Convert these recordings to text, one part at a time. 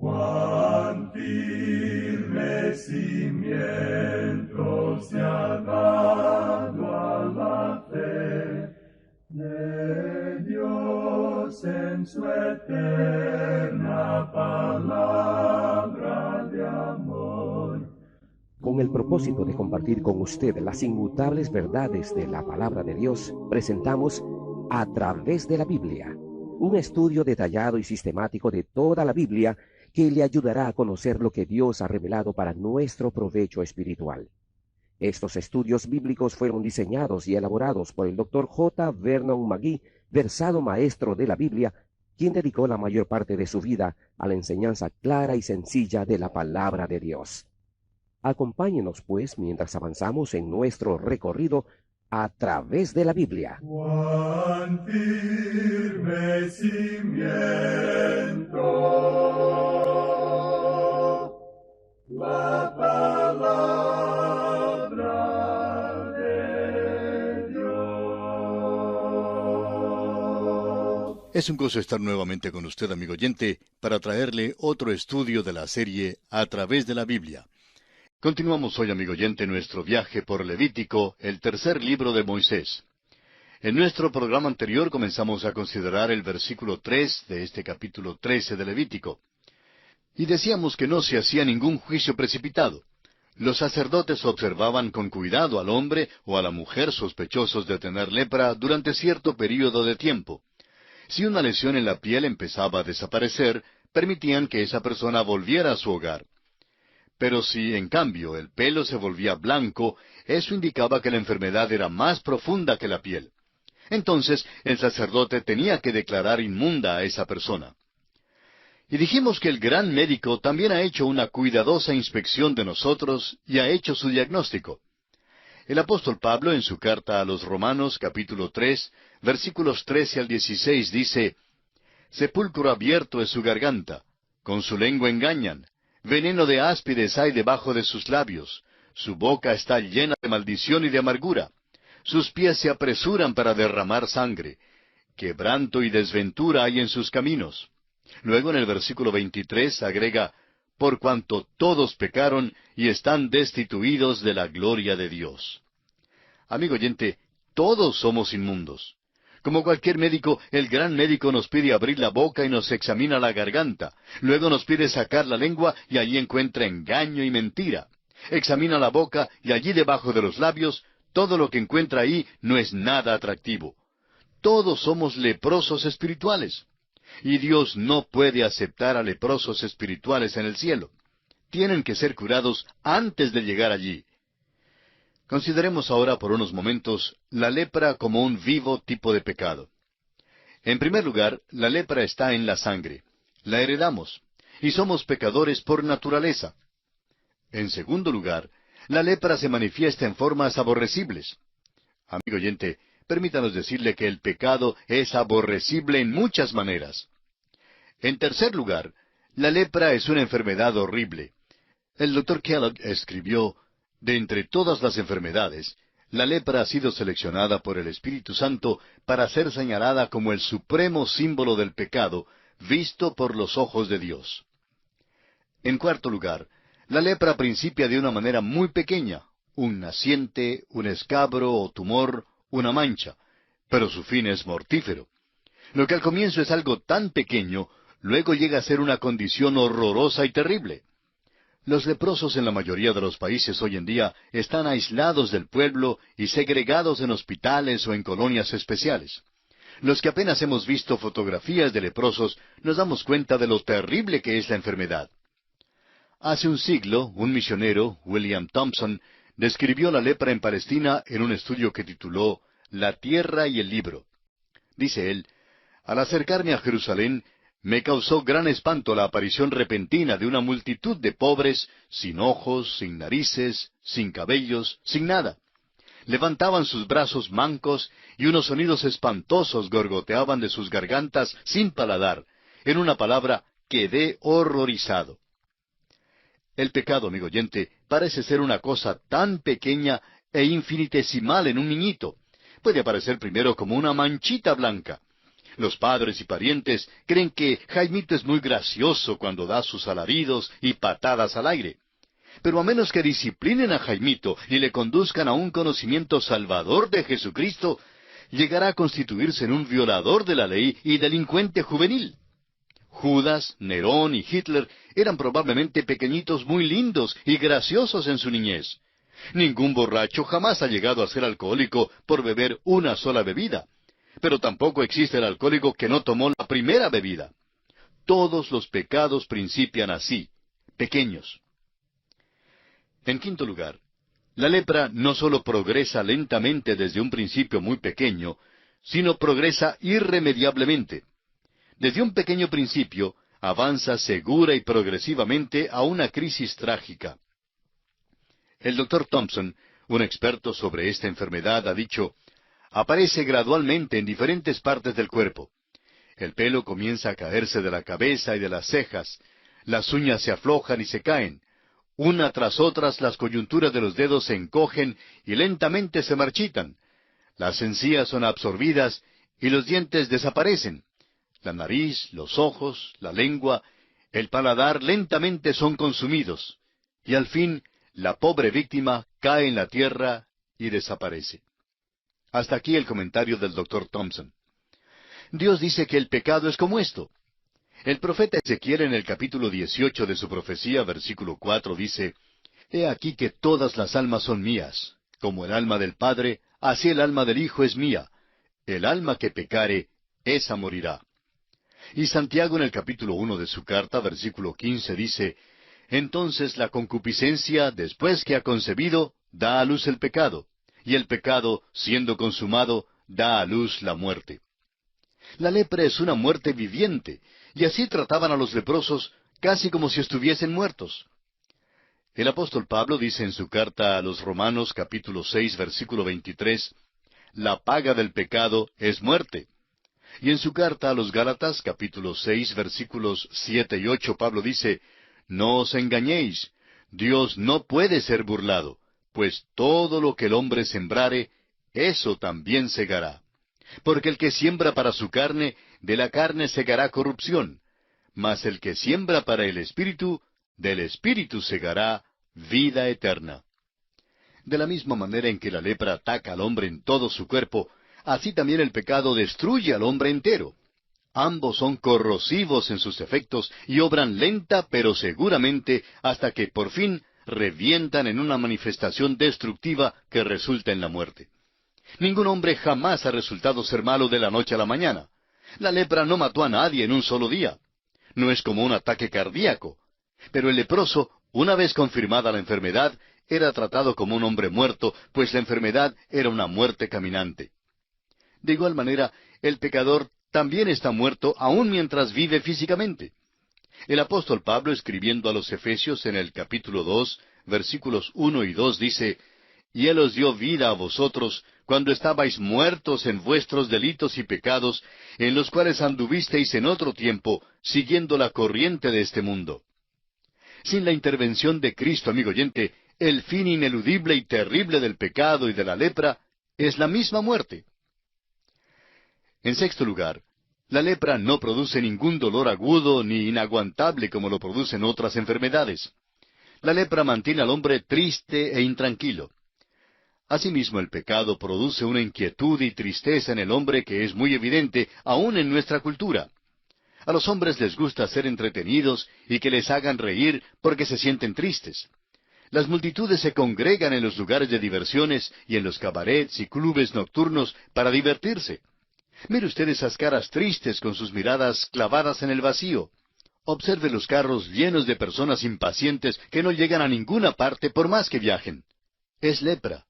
Cuán firme cimiento se ha dado a la fe de Dios en su eterna palabra de amor. Con el propósito de compartir con usted las inmutables verdades de la palabra de Dios, presentamos A Través de la Biblia, un estudio detallado y sistemático de toda la Biblia que le ayudará a conocer lo que Dios ha revelado para nuestro provecho espiritual. Estos estudios bíblicos fueron diseñados y elaborados por el Dr. J. Vernon McGee, versado maestro de la Biblia, quien dedicó la mayor parte de su vida a la enseñanza clara y sencilla de la palabra de Dios. Acompáñenos, pues, mientras avanzamos en nuestro recorrido a través de la Biblia. Cuán firme cimiento la palabra de Dios. Es un gozo estar nuevamente con usted, amigo oyente, para traerle otro estudio de la serie A Través de la Biblia. Continuamos hoy, amigo oyente, nuestro viaje por Levítico, el tercer libro de Moisés. En nuestro programa anterior comenzamos a considerar el versículo 3 de este capítulo 13 de Levítico. Y decíamos que no se hacía ningún juicio precipitado. Los sacerdotes observaban con cuidado al hombre o a la mujer sospechosos de tener lepra durante cierto período de tiempo. Si una lesión en la piel empezaba a desaparecer, permitían que esa persona volviera a su hogar. Pero si, en cambio, el pelo se volvía blanco, eso indicaba que la enfermedad era más profunda que la piel. Entonces, el sacerdote tenía que declarar inmunda a esa persona. Y dijimos que el gran médico también ha hecho una cuidadosa inspección de nosotros y ha hecho su diagnóstico. El apóstol Pablo, en su carta a los Romanos, capítulo 3, versículos 13 al 16, dice: «Sepulcro abierto es su garganta, con su lengua engañan, veneno de áspides hay debajo de sus labios, su boca está llena de maldición y de amargura, sus pies se apresuran para derramar sangre, quebranto y desventura hay en sus caminos». Luego en el versículo 23 agrega: «Por cuanto todos pecaron y están destituidos de la gloria de Dios». Amigo oyente, todos somos inmundos. Como cualquier médico, el gran médico nos pide abrir la boca y nos examina la garganta. Luego nos pide sacar la lengua y allí encuentra engaño y mentira. Examina la boca y allí debajo de los labios, todo lo que encuentra ahí no es nada atractivo. Todos somos leprosos espirituales. Y Dios no puede aceptar a leprosos espirituales en el cielo. Tienen que ser curados antes de llegar allí. Consideremos ahora por unos momentos la lepra como un vivo tipo de pecado. En primer lugar, la lepra está en la sangre. La heredamos, y somos pecadores por naturaleza. En segundo lugar, la lepra se manifiesta en formas aborrecibles. Amigo oyente, permítanos decirle que el pecado es aborrecible en muchas maneras. En tercer lugar, la lepra es una enfermedad horrible. El Dr. Kellogg escribió: «De entre todas las enfermedades, la lepra ha sido seleccionada por el Espíritu Santo para ser señalada como el supremo símbolo del pecado, visto por los ojos de Dios». En cuarto lugar, la lepra principia de una manera muy pequeña, un naciente, un escabro o tumor, una mancha, pero su fin es mortífero. Lo que al comienzo es algo tan pequeño, luego llega a ser una condición horrorosa y terrible. Los leprosos en la mayoría de los países hoy en día están aislados del pueblo y segregados en hospitales o en colonias especiales. Los que apenas hemos visto fotografías de leprosos nos damos cuenta de lo terrible que es la enfermedad. Hace un siglo, un misionero, William Thompson, describió la lepra en Palestina en un estudio que tituló «La tierra y el libro». Dice él: «Al acercarme a Jerusalén, me causó gran espanto la aparición repentina de una multitud de pobres, sin ojos, sin narices, sin cabellos, sin nada. Levantaban sus brazos mancos y unos sonidos espantosos gorgoteaban de sus gargantas sin paladar. En una palabra, quedé horrorizado». El pecado, amigo oyente, parece ser una cosa tan pequeña e infinitesimal en un niñito. Puede aparecer primero como una manchita blanca. Los padres y parientes creen que Jaimito es muy gracioso cuando da sus alaridos y patadas al aire. Pero a menos que disciplinen a Jaimito y le conduzcan a un conocimiento salvador de Jesucristo, llegará a constituirse en un violador de la ley y delincuente juvenil. Judas, Nerón y Hitler eran probablemente pequeñitos muy lindos y graciosos en su niñez. Ningún borracho jamás ha llegado a ser alcohólico por beber una sola bebida. Pero tampoco existe el alcohólico que no tomó la primera bebida. Todos los pecados principian así, pequeños. En quinto lugar, la lepra no solo progresa lentamente desde un principio muy pequeño, sino progresa irremediablemente. Desde un pequeño principio, avanza segura y progresivamente a una crisis trágica. El Dr. Thompson, un experto sobre esta enfermedad, ha dicho: aparece gradualmente en diferentes partes del cuerpo. El pelo comienza a caerse de la cabeza y de las cejas, las uñas se aflojan y se caen. Una tras otras las coyunturas de los dedos se encogen y lentamente se marchitan. Las encías son absorbidas y los dientes desaparecen. La nariz, los ojos, la lengua, el paladar lentamente son consumidos. Y al fin, la pobre víctima cae en la tierra y desaparece. Hasta aquí el comentario del Dr. Thompson. Dios dice que el pecado es como esto. El profeta Ezequiel en el capítulo 18 de su profecía, versículo 4, dice: He aquí que todas las almas son mías. Como el alma del Padre, así el alma del Hijo es mía. El alma que pecare, esa morirá. Y Santiago en el capítulo 1 de su carta, versículo 15, dice: Entonces la concupiscencia, después que ha concebido, da a luz el pecado, y el pecado, siendo consumado, da a luz la muerte. La lepra es una muerte viviente, y así trataban a los leprosos casi como si estuviesen muertos. El apóstol Pablo dice en su carta a los Romanos capítulo 6 versículo 23, la paga del pecado es muerte. Y en su carta a los Gálatas capítulo 6 versículos 7 y 8 Pablo dice, no os engañéis, Dios no puede ser burlado, pues todo lo que el hombre sembrare, eso también segará. Porque el que siembra para su carne, de la carne segará corrupción, mas el que siembra para el Espíritu, del Espíritu segará vida eterna. De la misma manera en que la lepra ataca al hombre en todo su cuerpo, así también el pecado destruye al hombre entero. Ambos son corrosivos en sus efectos y obran lenta pero seguramente hasta que por fin revientan en una manifestación destructiva que resulta en la muerte. Ningún hombre jamás ha resultado ser malo de la noche a la mañana. La lepra no mató a nadie en un solo día. No es como un ataque cardíaco. Pero el leproso, una vez confirmada la enfermedad, era tratado como un hombre muerto, pues la enfermedad era una muerte caminante. De igual manera, el pecador también está muerto aún mientras vive físicamente. El apóstol Pablo, escribiendo a los Efesios en el capítulo 2, versículos 1 y 2, dice, y Él os dio vida a vosotros, cuando estabais muertos en vuestros delitos y pecados, en los cuales anduvisteis en otro tiempo, siguiendo la corriente de este mundo. Sin la intervención de Cristo, amigo oyente, el fin ineludible y terrible del pecado y de la lepra es la misma muerte. En sexto lugar, la lepra no produce ningún dolor agudo ni inaguantable como lo producen otras enfermedades. La lepra mantiene al hombre triste e intranquilo. Asimismo, el pecado produce una inquietud y tristeza en el hombre que es muy evidente aún en nuestra cultura. A los hombres les gusta ser entretenidos y que les hagan reír porque se sienten tristes. Las multitudes se congregan en los lugares de diversiones y en los cabarets y clubes nocturnos para divertirse. Mire usted esas caras tristes con sus miradas clavadas en el vacío. Observe los carros llenos de personas impacientes que no llegan a ninguna parte por más que viajen. Es lepra.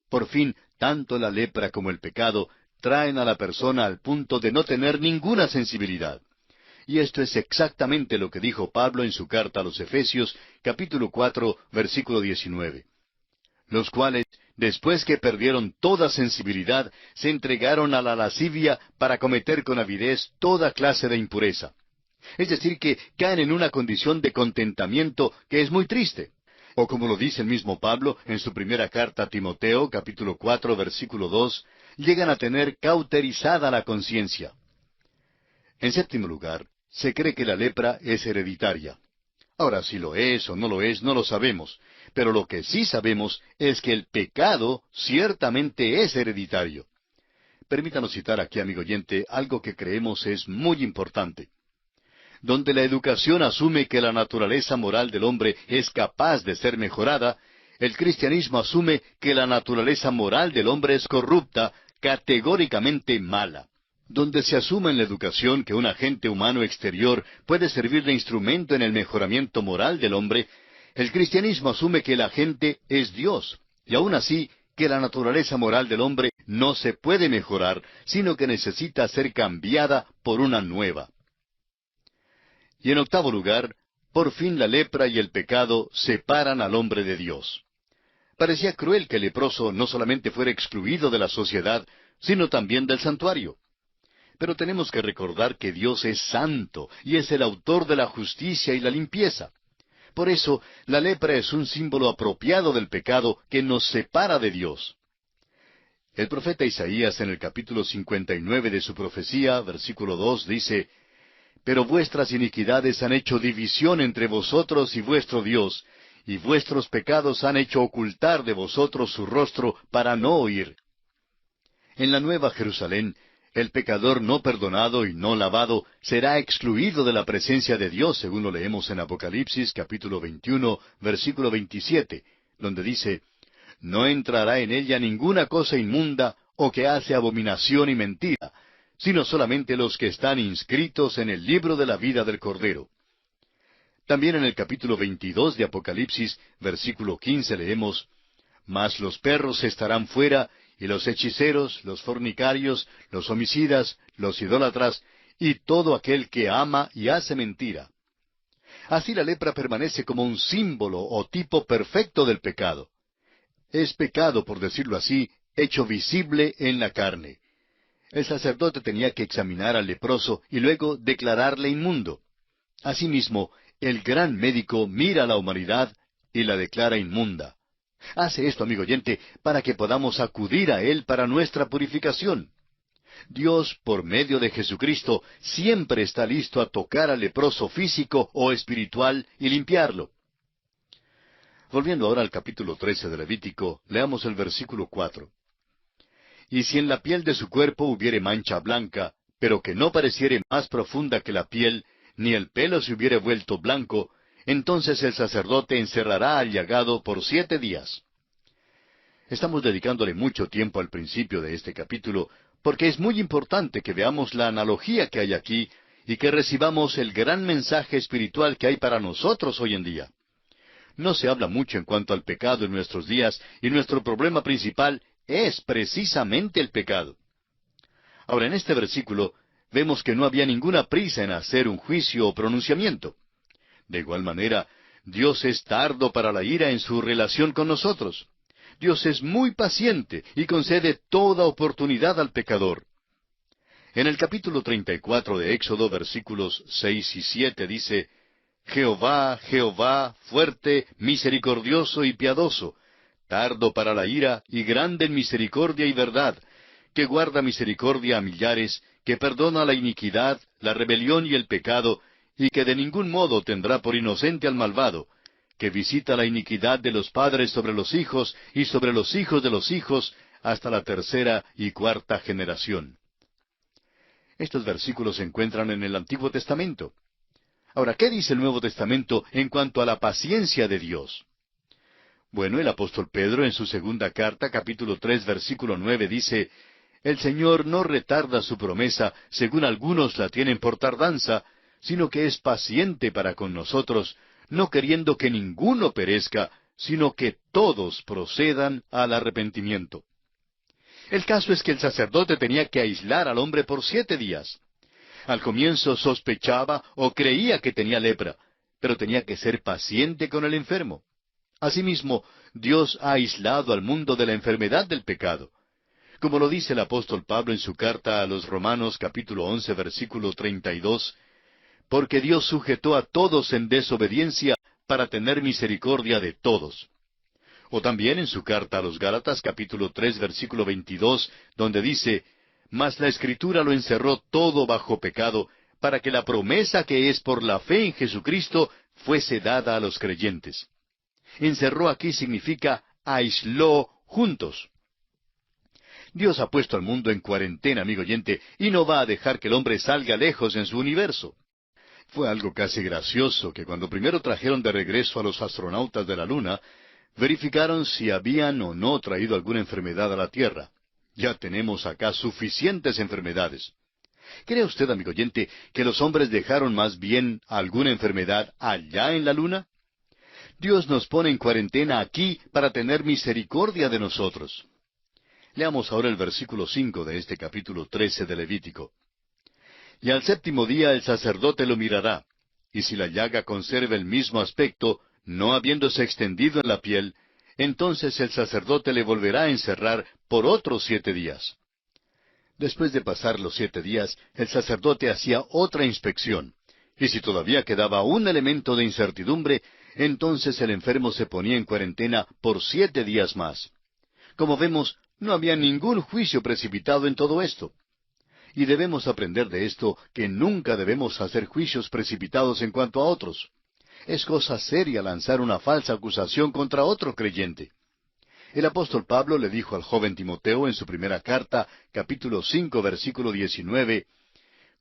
Por fin, tanto la lepra como el pecado traen a la persona al punto de no tener ninguna sensibilidad. Y esto es exactamente lo que dijo Pablo en su carta a los Efesios, capítulo 4, versículo 19. Los cuales, después que perdieron toda sensibilidad, se entregaron a la lascivia para cometer con avidez toda clase de impureza. Es decir, que caen en una condición de contentamiento que es muy triste. O como lo dice el mismo Pablo en su primera carta a Timoteo, capítulo 4, versículo 2, llegan a tener cauterizada la conciencia. En séptimo lugar, se cree que la lepra es hereditaria. Ahora, si lo es o no lo es, no lo sabemos, pero lo que sí sabemos es que el pecado ciertamente es hereditario. Permítanos citar aquí, amigo oyente, algo que creemos es muy importante. Donde la educación asume que la naturaleza moral del hombre es capaz de ser mejorada, el cristianismo asume que la naturaleza moral del hombre es corrupta, categóricamente mala. Donde se asume en la educación que un agente humano exterior puede servir de instrumento en el mejoramiento moral del hombre, el cristianismo asume que el agente es Dios, y aún así que la naturaleza moral del hombre no se puede mejorar, sino que necesita ser cambiada por una nueva. Y en octavo lugar, por fin la lepra y el pecado separan al hombre de Dios. Parecía cruel que el leproso no solamente fuera excluido de la sociedad, sino también del santuario. Pero tenemos que recordar que Dios es santo y es el autor de la justicia y la limpieza. Por eso, la lepra es un símbolo apropiado del pecado que nos separa de Dios. El profeta Isaías en el capítulo 59 de su profecía, versículo 2, dice: Pero vuestras iniquidades han hecho división entre vosotros y vuestro Dios, y vuestros pecados han hecho ocultar de vosotros su rostro para no oír. En la Nueva Jerusalén, el pecador no perdonado y no lavado será excluido de la presencia de Dios, según lo leemos en Apocalipsis capítulo 21, versículo 27, donde dice: No entrará en ella ninguna cosa inmunda o que hace abominación y mentira, sino solamente los que están inscritos en el libro de la vida del Cordero. También en el capítulo 22 de Apocalipsis, versículo 15, leemos: Mas los perros estarán fuera, y los hechiceros, los fornicarios, los homicidas, los idólatras, y todo aquel que ama y hace mentira. Así la lepra permanece como un símbolo o tipo perfecto del pecado. Es pecado, por decirlo así, hecho visible en la carne. El sacerdote tenía que examinar al leproso y luego declararle inmundo. Asimismo, el gran médico mira a la humanidad y la declara inmunda. Hace esto, amigo oyente, para que podamos acudir a Él para nuestra purificación. Dios, por medio de Jesucristo, siempre está listo a tocar al leproso físico o espiritual y limpiarlo. Volviendo ahora al capítulo 13 de Levítico, leamos el versículo 4. Y si en la piel de su cuerpo hubiere mancha blanca, pero que no pareciere más profunda que la piel, ni el pelo se hubiere vuelto blanco, entonces el sacerdote encerrará al llagado por 7 días. Estamos dedicándole mucho tiempo al principio de este capítulo, porque es muy importante que veamos la analogía que hay aquí y que recibamos el gran mensaje espiritual que hay para nosotros hoy en día. No se habla mucho en cuanto al pecado en nuestros días, y nuestro problema principal es precisamente el pecado. Ahora, en este versículo, vemos que no había ninguna prisa en hacer un juicio o pronunciamiento. De igual manera, Dios es tardo para la ira en su relación con nosotros. Dios es muy paciente y concede toda oportunidad al pecador. En el capítulo 34 de Éxodo, versículos 6 y 7, dice: Jehová, Jehová, fuerte, misericordioso y piadoso, tardo para la ira y grande en misericordia y verdad, que guarda misericordia a millares, que perdona la iniquidad, la rebelión y el pecado, y que de ningún modo tendrá por inocente al malvado, que visita la iniquidad de los padres sobre los hijos y sobre los hijos de los hijos, hasta la 3ª y 4ª generación. Estos versículos se encuentran en el Antiguo Testamento. Ahora, ¿qué dice el Nuevo Testamento en cuanto a la paciencia de Dios? Bueno, el apóstol Pedro en su segunda carta, capítulo 3, versículo 9, dice: El Señor no retarda su promesa, según algunos la tienen por tardanza, sino que es paciente para con nosotros, no queriendo que ninguno perezca, sino que todos procedan al arrepentimiento. El caso es que el sacerdote tenía que aislar al hombre por 7 días. Al comienzo sospechaba o creía que tenía lepra, pero tenía que ser paciente con el enfermo. Asimismo, Dios ha aislado al mundo de la enfermedad del pecado. Como lo dice el apóstol Pablo en su carta a los Romanos capítulo 11 versículo 32, porque Dios sujetó a todos en desobediencia para tener misericordia de todos. O también en su carta a los Gálatas capítulo 3 versículo 22, donde dice: Mas la Escritura lo encerró todo bajo pecado, para que la promesa que es por la fe en Jesucristo fuese dada a los creyentes. Encerró aquí significa aisló juntos. Dios ha puesto al mundo en cuarentena, amigo oyente, y no va a dejar que el hombre salga lejos en su universo. Fue algo casi gracioso que cuando primero trajeron de regreso a los astronautas de la Luna, verificaron si habían o no traído alguna enfermedad a la Tierra. Ya tenemos acá suficientes enfermedades. ¿Cree usted, amigo oyente, que los hombres dejaron más bien alguna enfermedad allá en la Luna? Dios nos pone en cuarentena aquí para tener misericordia de nosotros. Leamos ahora el versículo 5 de este capítulo 13 de Levítico. Y al séptimo día el sacerdote lo mirará, y si la llaga conserva el mismo aspecto, no habiéndose extendido en la piel, entonces el sacerdote le volverá a encerrar por otros 7 días. Después de pasar los 7 días, el sacerdote hacía otra inspección, y si todavía quedaba un elemento de incertidumbre, entonces el enfermo se ponía en cuarentena por 7 días más. Como vemos, no había ningún juicio precipitado en todo esto. Y debemos aprender de esto que nunca debemos hacer juicios precipitados en cuanto a otros. Es cosa seria lanzar una falsa acusación contra otro creyente. El apóstol Pablo le dijo al joven Timoteo en su primera carta, capítulo 5, versículo 19,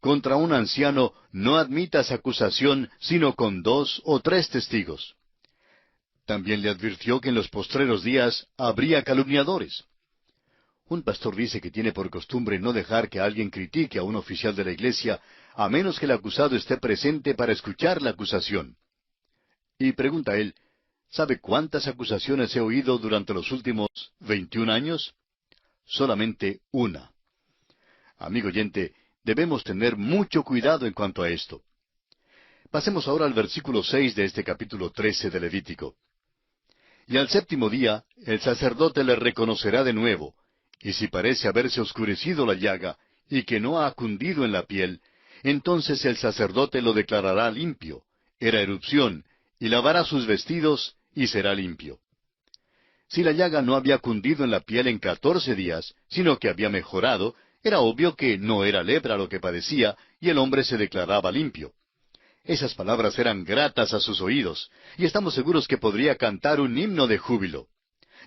«Contra un anciano no admitas acusación sino con 2 o 3 testigos». También le advirtió que en los postreros días habría calumniadores. Un pastor dice que tiene por costumbre no dejar que alguien critique a un oficial de la iglesia, a menos que el acusado esté presente para escuchar la acusación. Y pregunta él, ¿sabe cuántas acusaciones he oído durante los últimos 21 años? Solamente una. Amigo oyente, debemos tener mucho cuidado en cuanto a esto. Pasemos ahora al versículo 6 de este capítulo 13 de Levítico. Y al séptimo día el sacerdote le reconocerá de nuevo, y si parece haberse oscurecido la llaga, y que no ha cundido en la piel, entonces el sacerdote lo declarará limpio. Era erupción, y lavará sus vestidos, y será limpio. Si la llaga no había cundido en la piel en 14 días, sino que había mejorado, era obvio que no era lepra lo que padecía, y el hombre se declaraba limpio. Esas palabras eran gratas a sus oídos, y estamos seguros que podría cantar un himno de júbilo.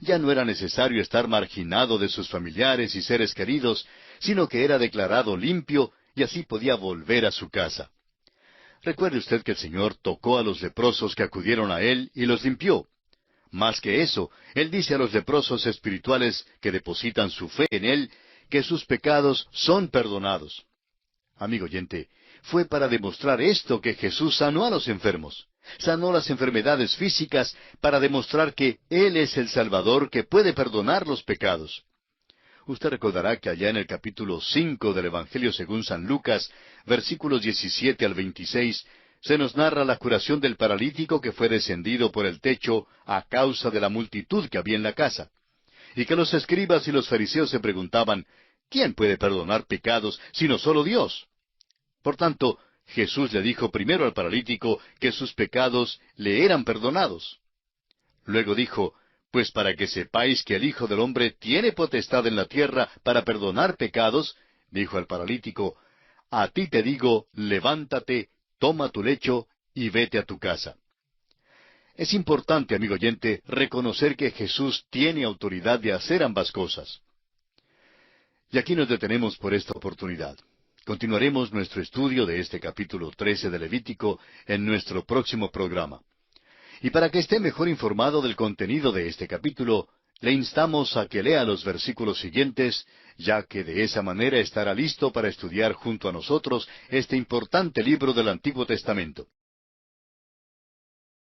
Ya no era necesario estar marginado de sus familiares y seres queridos, sino que era declarado limpio, y así podía volver a su casa. Recuerde usted que el Señor tocó a los leprosos que acudieron a Él y los limpió. Más que eso, Él dice a los leprosos espirituales que depositan su fe en Él, que sus pecados son perdonados. Amigo oyente, fue para demostrar esto que Jesús sanó a los enfermos. Sanó las enfermedades físicas para demostrar que Él es el Salvador que puede perdonar los pecados. Usted recordará que allá en el capítulo 5 del Evangelio según San Lucas, versículos 17 al 26, se nos narra la curación del paralítico que fue descendido por el techo a causa de la multitud que había en la casa. Y que los escribas y los fariseos se preguntaban, ¿quién puede perdonar pecados sino solo Dios? Por tanto, Jesús le dijo primero al paralítico que sus pecados le eran perdonados. Luego dijo, pues para que sepáis que el Hijo del Hombre tiene potestad en la tierra para perdonar pecados, dijo al paralítico, a ti te digo, levántate, toma tu lecho y vete a tu casa. Es importante, amigo oyente, reconocer que Jesús tiene autoridad de hacer ambas cosas. Y aquí nos detenemos por esta oportunidad. Continuaremos nuestro estudio de este capítulo 13 de Levítico en nuestro próximo programa. Y para que esté mejor informado del contenido de este capítulo, le instamos a que lea los versículos siguientes, ya que de esa manera estará listo para estudiar junto a nosotros este importante libro del Antiguo Testamento.